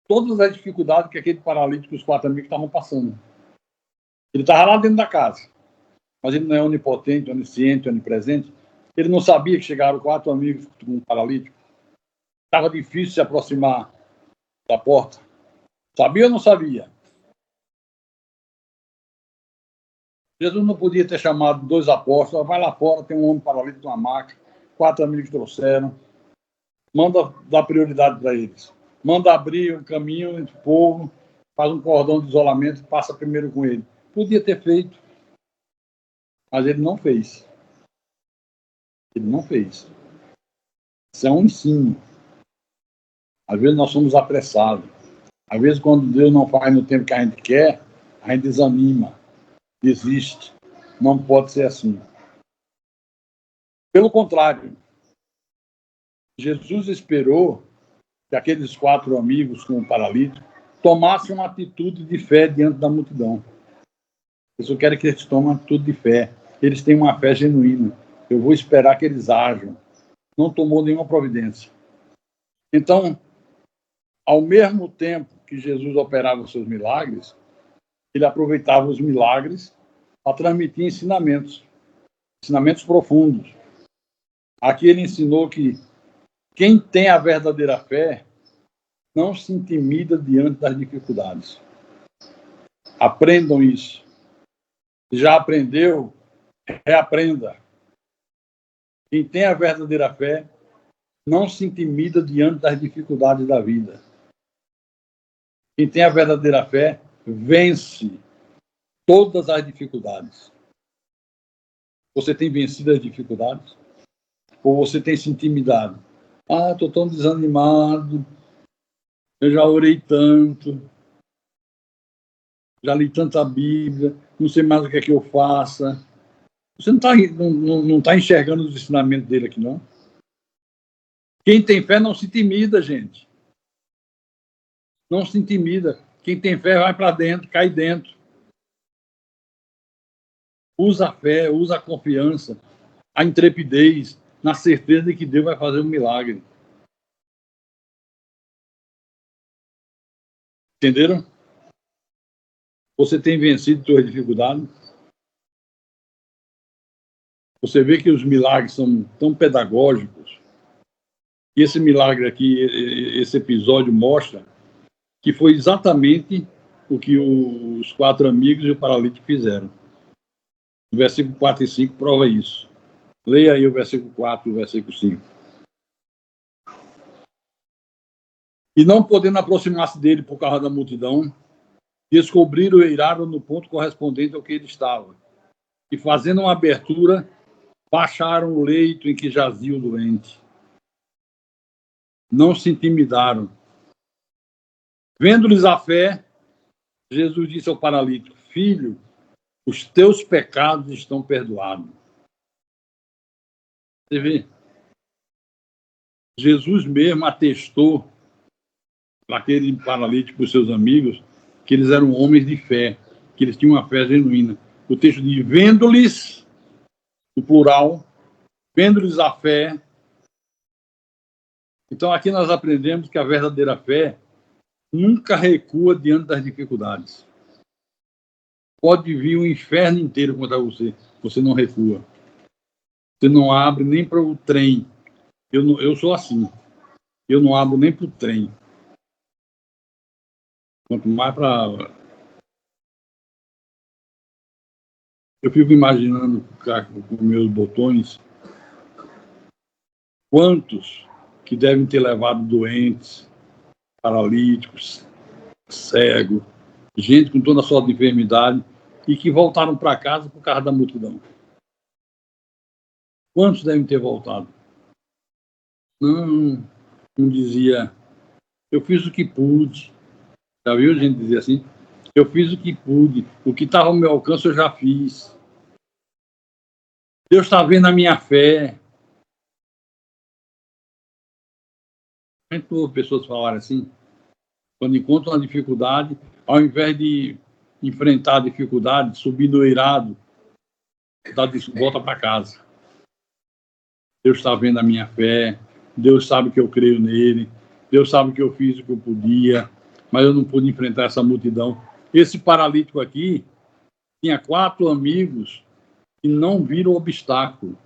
todas as dificuldades que aquele paralítico e os 4 amigos estavam passando. Ele estava lá dentro da casa. Mas ele não é onipotente, onisciente, onipresente. Ele não sabia que chegaram 4 amigos com um paralítico. Estava difícil se aproximar da porta. Sabia ou não sabia? Jesus não podia ter chamado 2 apóstolos. Vai lá fora, tem um homem paralítico numa maca. 4 amigos trouxeram. Manda dar prioridade para eles. Manda abrir um caminho entre o povo. Faz um cordão de isolamento e passa primeiro com ele. Podia ter feito. Mas ele não fez. Ele não fez. Isso é um ensino. Às vezes nós somos apressados. Às vezes, quando Deus não faz no tempo que a gente quer, a gente desanima, desiste. Não pode ser assim. Pelo contrário, Jesus esperou que aqueles 4 amigos com o paralítico tomassem uma atitude de fé diante da multidão. Eu só quero que eles tomem uma atitude de fé. Eles têm uma fé genuína. Eu vou esperar que eles ajam. Não tomou nenhuma providência. Então, ao mesmo tempo que Jesus operava os seus milagres, ele aproveitava os milagres para transmitir ensinamentos profundos. Aqui ele ensinou que quem tem a verdadeira fé não se intimida diante das dificuldades. Aprendam isso. Já aprendeu? Reaprenda. Quem tem a verdadeira fé não se intimida diante das dificuldades da vida. Quem tem a verdadeira fé vence todas as dificuldades. Você tem vencido as dificuldades? Ou você tem se intimidado? Ah, estou tão desanimado, eu já orei tanto, já li tanta Bíblia, não sei mais o que é que eu faça. Você não está enxergando os ensinamentos dele aqui, não? Quem tem fé não se intimida, gente. Não se intimida. Quem tem fé vai para dentro, cai dentro. Usa a fé, usa a confiança, a intrepidez, na certeza de que Deus vai fazer um milagre. Entenderam? Você tem vencido suas dificuldades? Você vê que os milagres são tão pedagógicos. E esse milagre aqui, esse episódio mostra que foi exatamente o que os 4 amigos e o paralítico fizeram. O versículo 4 e 5 prova isso. Leia aí o versículo 4 e o versículo 5. E não podendo aproximar-se dele por causa da multidão, descobriram o eirado no ponto correspondente ao que ele estava. E fazendo uma abertura, baixaram o leito em que jazia o doente. Não se intimidaram. Vendo-lhes a fé, Jesus disse ao paralítico: filho, os teus pecados estão perdoados. Você vê? Jesus mesmo atestou para aquele paralítico, para os seus amigos, que eles eram homens de fé, que eles tinham uma fé genuína. O texto diz: vendo-lhes, no plural, vendo-lhes a fé. Então, aqui nós aprendemos que a verdadeira fé nunca recua diante das dificuldades. Pode vir o inferno inteiro contra você, você não recua. Você não abre nem para o trem. Eu sou assim. Eu não abro nem para o trem. Quanto mais para... Eu fico imaginando com meus botões quantos que devem ter levado doentes, paralíticos, cegos, gente com toda a sorte de enfermidade e que voltaram para casa por causa da multidão. Quantos devem ter voltado? Não dizia, eu fiz o que pude. Já viu gente dizer assim? Eu fiz o que pude, o que estava ao meu alcance eu já fiz. Deus está vendo a minha fé. Sempre ouve pessoas falarem assim, quando encontram uma dificuldade, ao invés de enfrentar a dificuldade, subir no eirado, volta para casa. Deus está vendo a minha fé, Deus sabe que eu creio nele, Deus sabe que eu fiz o que eu podia, mas eu não pude enfrentar essa multidão. Esse paralítico aqui tinha 4 amigos que não viram obstáculo,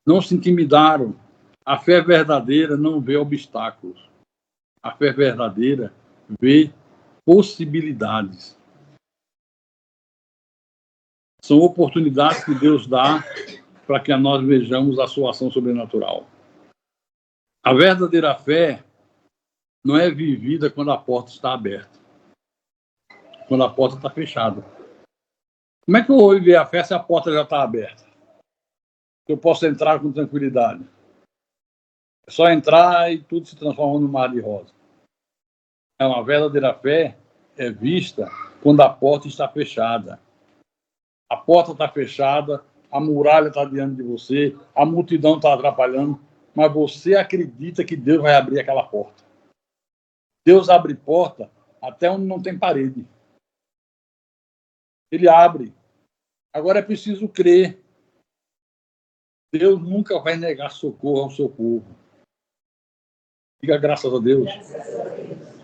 não se intimidaram. A fé verdadeira não vê obstáculos. A fé verdadeira vê possibilidades. São oportunidades que Deus dá para que nós vejamos a sua ação sobrenatural. A verdadeira fé não é vivida quando a porta está aberta, quando a porta está fechada. Como é que eu vou viver a fé se a porta já está aberta? Eu posso entrar com tranquilidade. É só entrar e tudo se transforma num mar de rosa. Uma verdadeira fé é vista quando a porta está fechada. A porta está fechada, a muralha está diante de você, a multidão está atrapalhando, mas você acredita que Deus vai abrir aquela porta. Deus abre porta até onde não tem parede. Ele abre. Agora é preciso crer. Deus nunca vai negar socorro ao seu povo. Diga graças a Deus.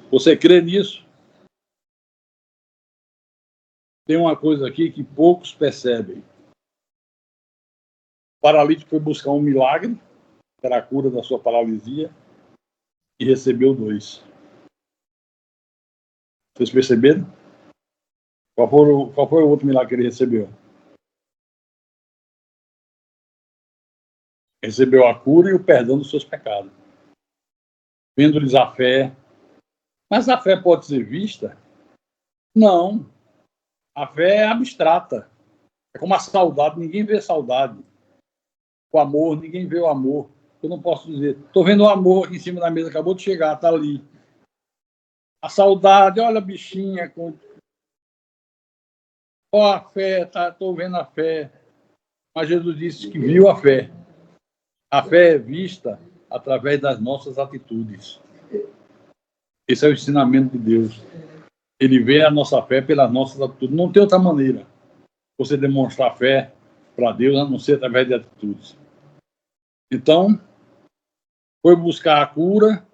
Você crê nisso? Tem uma coisa aqui que poucos percebem. O paralítico foi buscar um milagre, que era a cura da sua paralisia, e recebeu 2. Vocês perceberam? Qual foi o outro milagre que ele recebeu? Recebeu a cura e o perdão dos seus pecados. Vendo-lhes a fé. Mas a fé pode ser vista? Não. A fé é abstrata. É como a saudade. Ninguém vê saudade. O amor, ninguém vê o amor. Eu não posso dizer. Estou vendo o amor aqui em cima da mesa. Acabou de chegar, está ali. A saudade, olha a bichinha. Ó, a fé, estou vendo a fé. Mas Jesus disse que viu a fé. A fé é vista através das nossas atitudes. Esse é o ensinamento de Deus. Ele vê a nossa fé pelas nossas atitudes. Não tem outra maneira você demonstrar fé para Deus a não ser através de atitudes. Então, foi buscar a cura,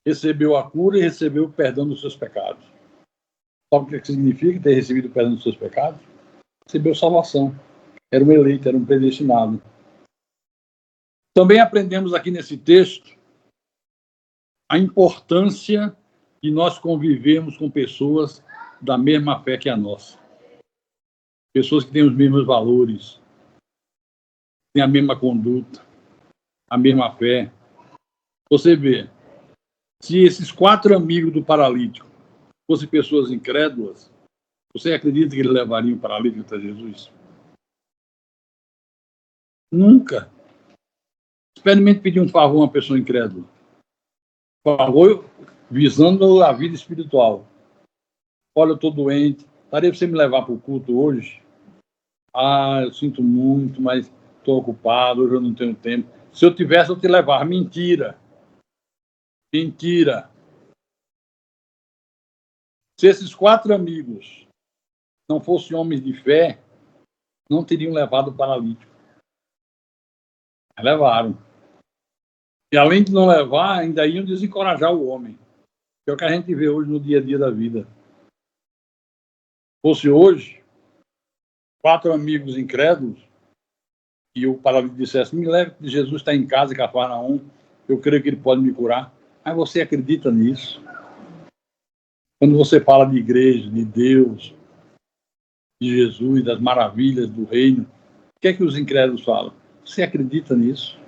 recebeu a cura e recebeu o perdão dos seus pecados. Sabe o que significa ter recebido o perdão dos seus pecados? Recebeu salvação. Era um eleito, era um predestinado. Também aprendemos aqui nesse texto a importância de nós convivermos com pessoas da mesma fé que a nossa. Pessoas que têm os mesmos valores, têm a mesma conduta, a mesma fé. Você vê, se esses 4 amigos do paralítico fossem pessoas incrédulas, você acredita que eles levariam o paralítico até Jesus? Nunca. Experimente pedir um favor a uma pessoa incrédula. Favor visando a vida espiritual. Olha, eu estou doente. Daria para você me levar para o culto hoje? Ah, eu sinto muito, mas estou ocupado, hoje eu não tenho tempo. Se eu tivesse, eu te levava. Mentira. Mentira. Se esses 4 amigos não fossem homens de fé, não teriam levado o paralítico. Levaram. E além de não levar, ainda iam desencorajar o homem. Que é o que a gente vê hoje no dia a dia da vida. Se fosse hoje, 4 amigos incrédulos, e o paralítico dissesse, me leve, que Jesus está em casa, em Cafarnaum, eu creio que ele pode me curar. Mas você acredita nisso? Quando você fala de igreja, de Deus, de Jesus, das maravilhas do reino, o que é que os incrédulos falam? Você acredita nisso?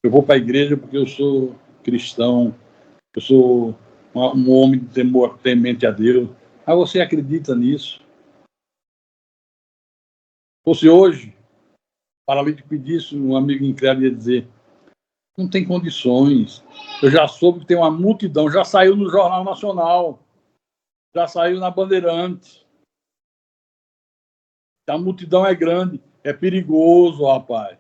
Eu vou para a igreja porque eu sou cristão, eu sou um homem de temor, temente a Deus. Mas você acredita nisso? Se fosse hoje, o paralítico pedisse, um amigo incrédulo ia dizer, não tem condições. Eu já soube que tem uma multidão, já saiu no Jornal Nacional, já saiu na Bandeirante. A multidão é grande, é perigoso, rapaz.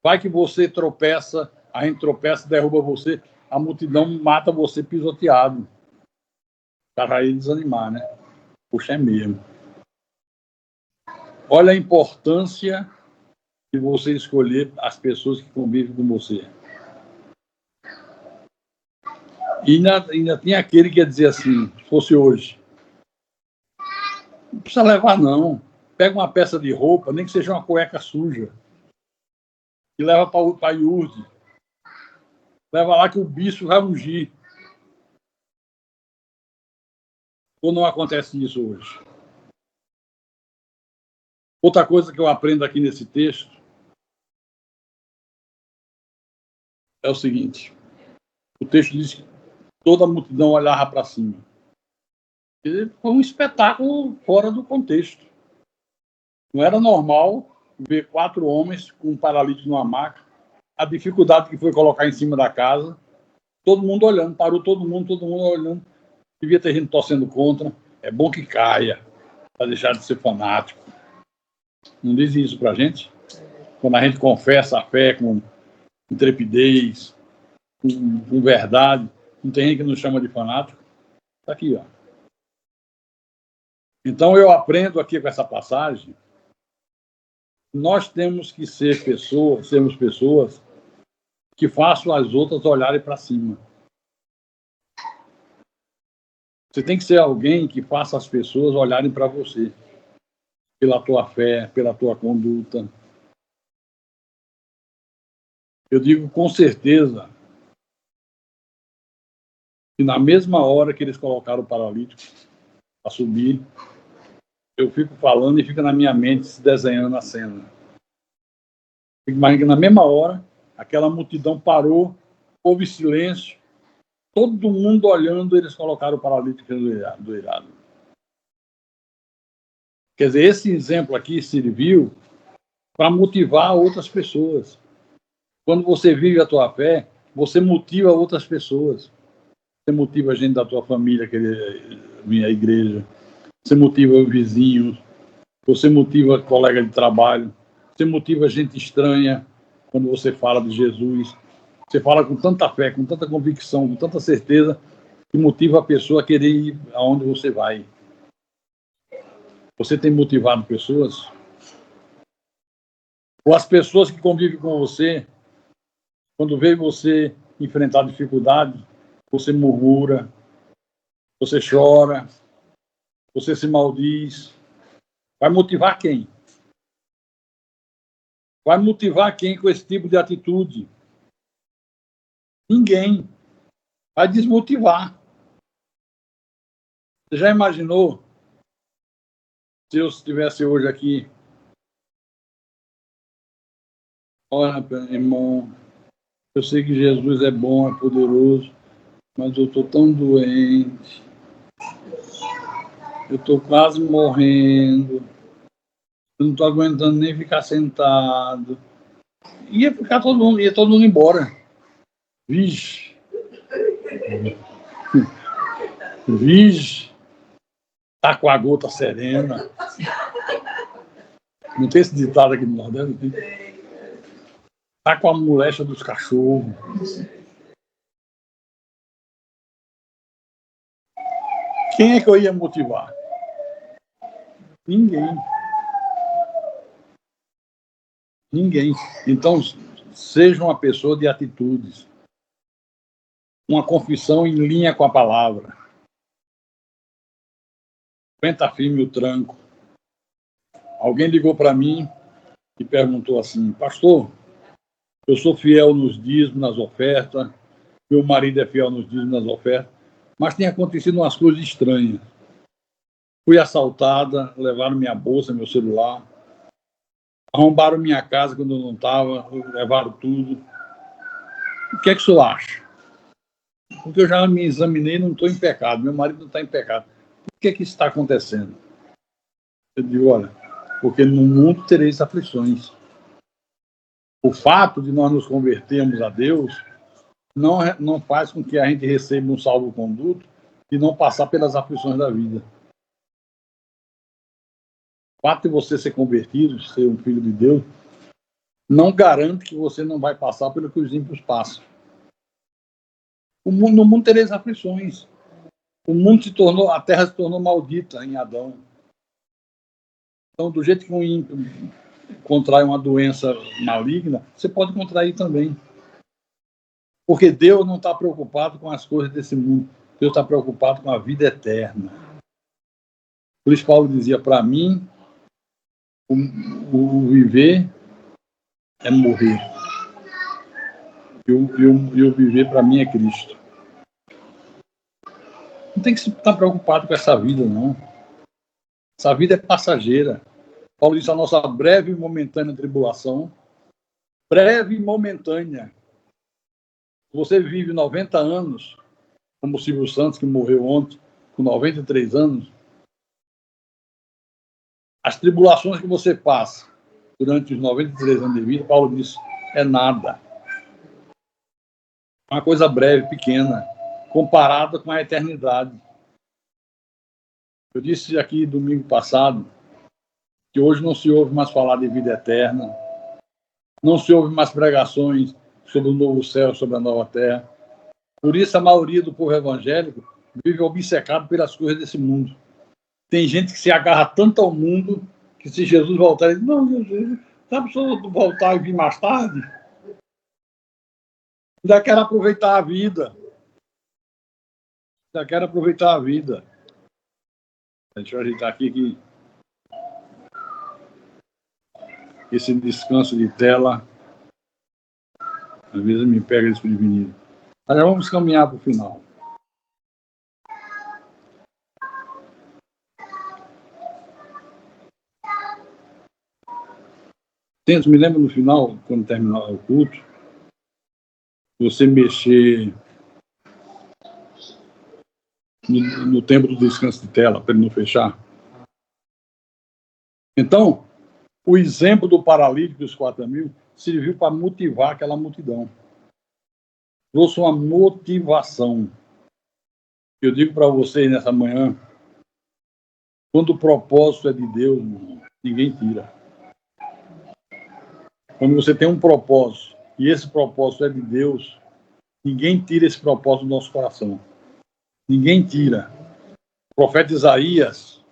Vai que você tropeça, a gente tropeça, derruba você, a multidão mata você pisoteado. O cara aí desanimar, né? Puxa, é mesmo. Olha a importância de você escolher as pessoas que convivem com você. E ainda tem aquele que ia dizer assim, se fosse hoje, não precisa levar não, pega uma peça de roupa, nem que seja uma cueca suja, e leva para a iurde, leva lá que o bicho vai ungir. Ou não acontece isso hoje? Outra coisa que eu aprendo aqui nesse texto é o seguinte, o texto diz que toda a multidão olhava para cima. E foi um espetáculo fora do contexto. Não era normal ver 4 homens com um paralítico numa maca, a dificuldade que foi colocar em cima da casa, todo mundo olhando, parou todo mundo olhando. Devia ter gente torcendo contra. É bom que caia, para deixar de ser fanático. Não diz isso para a gente? Quando a gente confessa a fé com intrepidez, com verdade, não tem gente que nos chama de fanático? Está aqui, ó. Então eu aprendo aqui com essa passagem, nós temos que ser pessoas, sermos pessoas que façam as outras olharem para cima. Você tem que ser alguém que faça as pessoas olharem para você, pela tua fé, pela tua conduta. Eu digo com certeza que na mesma hora que eles colocaram o paralítico para subir, eu fico falando e fica na minha mente se desenhando a cena. Fico imaginando que na mesma hora, aquela multidão parou, houve silêncio, todo mundo olhando, eles colocaram o paralítico ajoelhado. Quer dizer, esse exemplo aqui serviu para motivar outras pessoas. Quando você vive a tua fé, você motiva outras pessoas. Você motiva a gente da tua família, que vir à igreja. Você motiva os vizinhos. Você motiva colega de trabalho. Você motiva gente estranha quando você fala de Jesus. Você fala com tanta fé, com tanta convicção, com tanta certeza, que motiva a pessoa a querer ir aonde você vai. Você tem motivado pessoas? Ou as pessoas que convivem com você, quando vê você enfrentar dificuldade, você murmura, você chora, você se maldiz. Vai motivar quem? Vai motivar quem com esse tipo de atitude? Ninguém. Vai desmotivar. Você já imaginou se eu estivesse hoje aqui? Olha, irmão, eu sei que Jesus é bom, é poderoso, mas eu estou tão doente. Eu estou quase morrendo. Eu não estou aguentando nem ficar sentado. Ia todo mundo embora. Vixe. Vixe. Tá com a gota serena. Não tem esse ditado aqui no Nordeste? Tá com a moléstia dos cachorros. Quem é que eu ia motivar? Ninguém. Ninguém. Então, seja uma pessoa de atitudes. Uma confissão em linha com a palavra. Aguenta firme o tranco. Alguém ligou para mim e perguntou assim: pastor, eu sou fiel nos dízimos, nas ofertas, meu marido é fiel nos dízimos, nas ofertas, mas tem acontecido umas coisas estranhas. Fui assaltada, levaram minha bolsa, meu celular, arrombaram minha casa quando eu não estava, levaram tudo. O que é que o senhor acha? Porque eu já me examinei e não estou em pecado, meu marido não está em pecado. Por que isso está acontecendo? Eu digo, olha, porque no mundo tereis aflições. O fato de nós nos convertermos a Deus não faz com que a gente receba um salvo-conduto e não passar pelas aflições da vida. O fato de você ser convertido, ser um filho de Deus, não garante que você não vai passar pelo que os ímpios passam. No mundo tereis aflições. A terra se tornou maldita em Adão. Então, do jeito que um ímpio contrai uma doença maligna, você pode contrair também. Porque Deus não está preocupado com as coisas desse mundo. Deus está preocupado com a vida eterna. Por isso Paulo dizia, para mim, o viver é morrer. E o viver para mim é Cristo. Não tem que estar preocupado com essa vida, não. Essa vida é passageira. Paulo disse a nossa breve e momentânea tribulação. Breve e momentânea. Você vive 90 anos, como o Silvio Santos, que morreu ontem, com 93 anos. As tribulações que você passa durante os 93 anos de vida, Paulo disse, é nada. Uma coisa breve, pequena, comparada com a eternidade. Eu disse aqui domingo passado que hoje não se ouve mais falar de vida eterna, não se ouve mais pregações sobre o novo céu, sobre a nova terra. Por isso a maioria do povo evangélico vive obcecado pelas coisas desse mundo. Tem gente que se agarra tanto ao mundo que se Jesus voltar, ele diz, não, Jesus, sabe se eu voltar e vir mais tarde? Ainda quero aproveitar a vida. Ainda quero aproveitar a vida. Deixa eu ajeitar aqui que esse descanso de tela às vezes me pega desprevenido. Mas já vamos caminhar para o final. Me lembra no final, quando terminar o culto, você mexer no tempo do descanso de tela, para ele não fechar. Então, o exemplo do paralítico dos 4.000 serviu para motivar aquela multidão. Trouxe uma motivação. Eu digo para vocês nessa manhã, quando o propósito é de Deus, ninguém tira. Quando você tem um propósito, e esse propósito é de Deus, ninguém tira esse propósito do nosso coração. Ninguém tira. O profeta Isaías,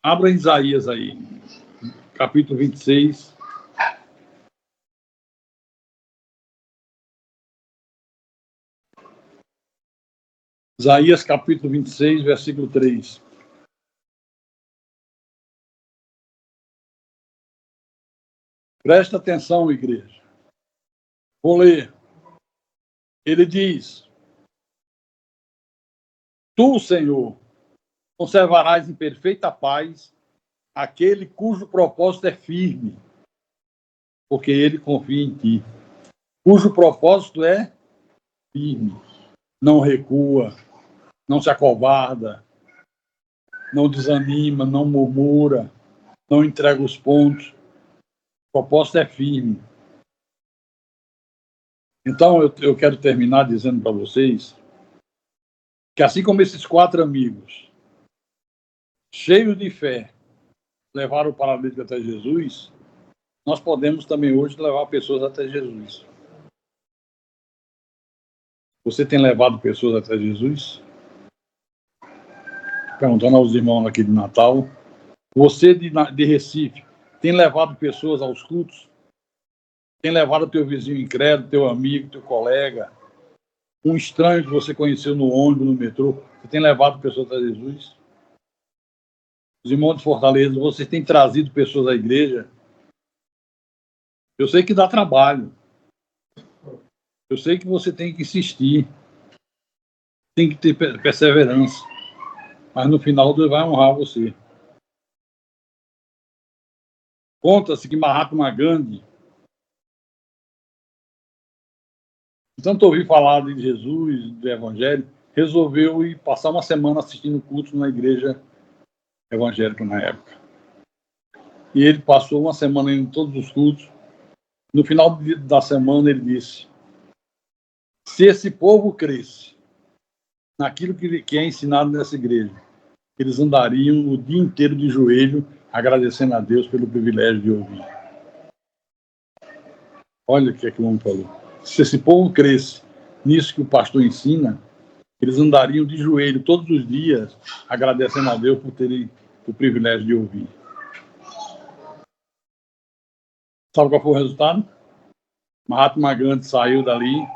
abra Isaías aí, capítulo 26. Isaías, capítulo 26, versículo 3. Presta atenção, igreja. Vou ler. Ele diz, tu, Senhor, conservarás em perfeita paz aquele cujo propósito é firme, porque ele confia em ti. Cujo propósito é firme, não recua, não se acovarda, não desanima, não murmura, não entrega os pontos. O propósito é firme. Então, eu quero terminar dizendo para vocês que, assim como esses 4 amigos cheios de fé, levaram o paralítico até Jesus, nós podemos também hoje levar pessoas até Jesus. Você tem levado pessoas até Jesus? Perguntando aos irmãos aqui de Natal. Você de Recife tem levado pessoas aos cultos? Tem levado teu vizinho incrédulo, teu amigo, teu colega, um estranho que você conheceu no ônibus, no metrô? Você tem levado pessoas até Jesus? Os irmãos de Fortaleza, vocês têm trazido pessoas à igreja? Eu sei que dá trabalho. Eu sei que você tem que insistir. Tem que ter perseverança. Mas no final Deus vai honrar você. Conta-se que Mahatma Gandhi, tanto ouvir falar de Jesus, do Evangelho, resolveu ir passar uma semana assistindo cultos na igreja evangélica na época. E ele passou uma semana em todos os cultos. No final da semana ele disse: se esse povo cresce naquilo que é ensinado nessa igreja, eles andariam o dia inteiro de joelho agradecendo a Deus pelo privilégio de ouvir. Olha o que é que o homem falou. Se esse povo cresce nisso que o pastor ensina, eles andariam de joelho todos os dias agradecendo a Deus por terem o privilégio de ouvir. Sabe qual foi o resultado? Mahatma Gandhi saiu dali,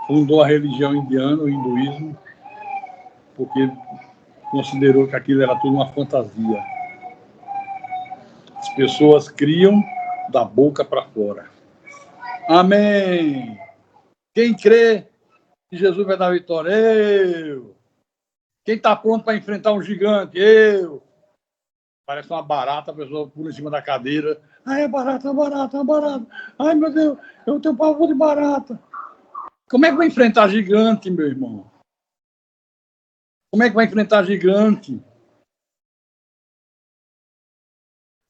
fundou a religião indiana, o hinduísmo, porque considerou que aquilo era tudo uma fantasia. As pessoas criam da boca para fora. Amém! Quem crê que Jesus vai dar vitória? Eu! Quem está pronto para enfrentar um gigante? Eu! Parece uma barata, a pessoa pula em cima da cadeira. Ai, é barata, é barata, é barata. Ai, meu Deus, eu tenho pavor de barata. Como é que vai enfrentar gigante, meu irmão? Como é que vai enfrentar gigante?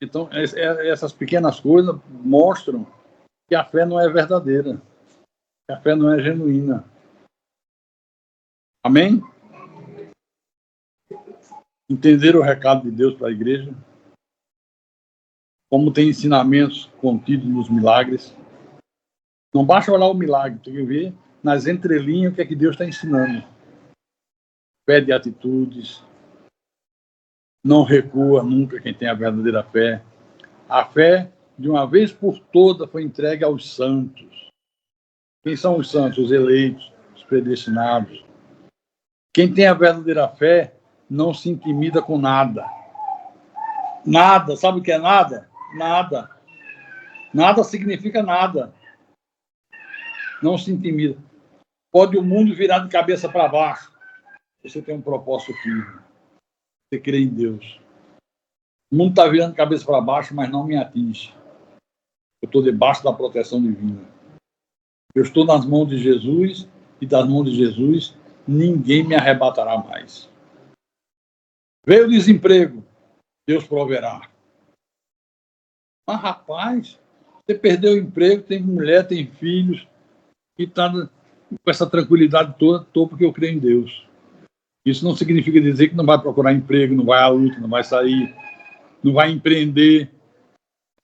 Então, essas pequenas coisas mostram que a fé não é verdadeira, que a fé não é genuína. Amém? Entender o recado de Deus para a igreja, como tem ensinamentos contidos nos milagres. Não basta olhar o milagre, tem que ver nas entrelinhas o que é que Deus está ensinando. Pede atitudes, não recua nunca quem tem a verdadeira fé. A fé, de uma vez por todas, foi entregue aos santos. Quem são os santos? Os eleitos, os predestinados. Quem tem a verdadeira fé não se intimida com nada. Nada, sabe o que é nada? Nada. Nada significa nada. Não se intimida. Pode o mundo virar de cabeça para baixo. Você tem um propósito firme. Você crê em Deus. O mundo está virando de cabeça para baixo, mas não me atinge. Eu estou debaixo da proteção divina. Eu estou nas mãos de Jesus e das mãos de Jesus ninguém me arrebatará mais. Veio o desemprego, Deus proverá. Mas, rapaz, você perdeu o emprego, tem mulher, tem filhos, e está com essa tranquilidade toda porque eu creio em Deus. Isso não significa dizer que não vai procurar emprego, não vai à luta, não vai sair, não vai empreender.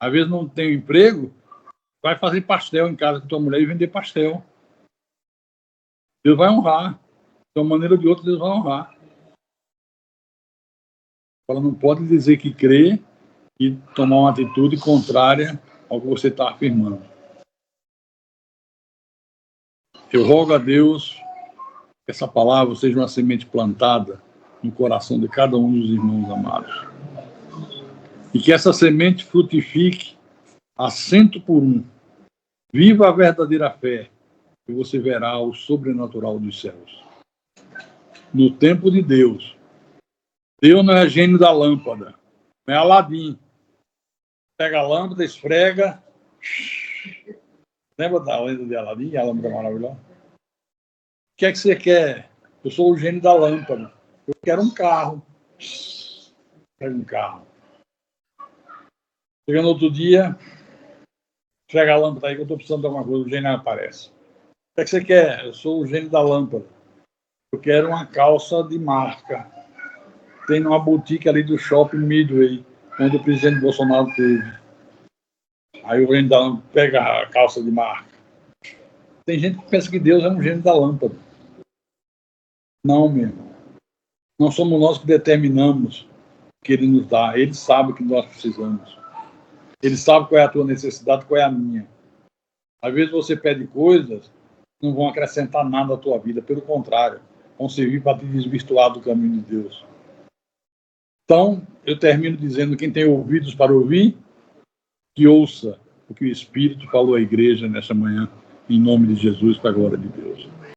Às vezes não tem emprego, vai fazer pastel em casa com tua mulher e vender pastel. Deus vai honrar. De uma maneira ou de outra, Deus vai honrar. Ela não pode dizer que crê e tomar uma atitude contrária ao que você está afirmando. Eu rogo a Deus que essa palavra seja uma semente plantada no coração de cada um dos irmãos amados. E que essa semente frutifique a 100%. Viva a verdadeira fé e você verá o sobrenatural dos céus. No tempo de Deus, Deus não é gênio da lâmpada, não é Aladim. Pega a lâmpada, esfrega. Lembra da lenda de Aladim, a lâmpada maravilhosa? O que é que você quer? Eu sou o gênio da lâmpada. Eu quero um carro. Pega um carro. Chega no outro dia, pega a lâmpada aí que eu estou precisando de alguma coisa, o gênio aparece. O que é que você quer? Eu sou o gênio da lâmpada. Eu quero uma calça de marca. tem numa boutique ali do Shopping Midway, onde o presidente Bolsonaro teve. Aí o gênio da lâmpada pega a calça de marca. Tem gente que pensa que Deus é um gênio da lâmpada. Não, meu irmão. Não somos nós que determinamos o que Ele nos dá. Ele sabe o que nós precisamos. Ele sabe qual é a tua necessidade, qual é a minha. Às vezes você pede coisas que não vão acrescentar nada à tua vida. Pelo contrário, vão servir para te desvirtuar do caminho de Deus. Então, eu termino dizendo, quem tem ouvidos para ouvir, que ouça o que o Espírito falou à igreja nessa manhã, em nome de Jesus, para a glória de Deus.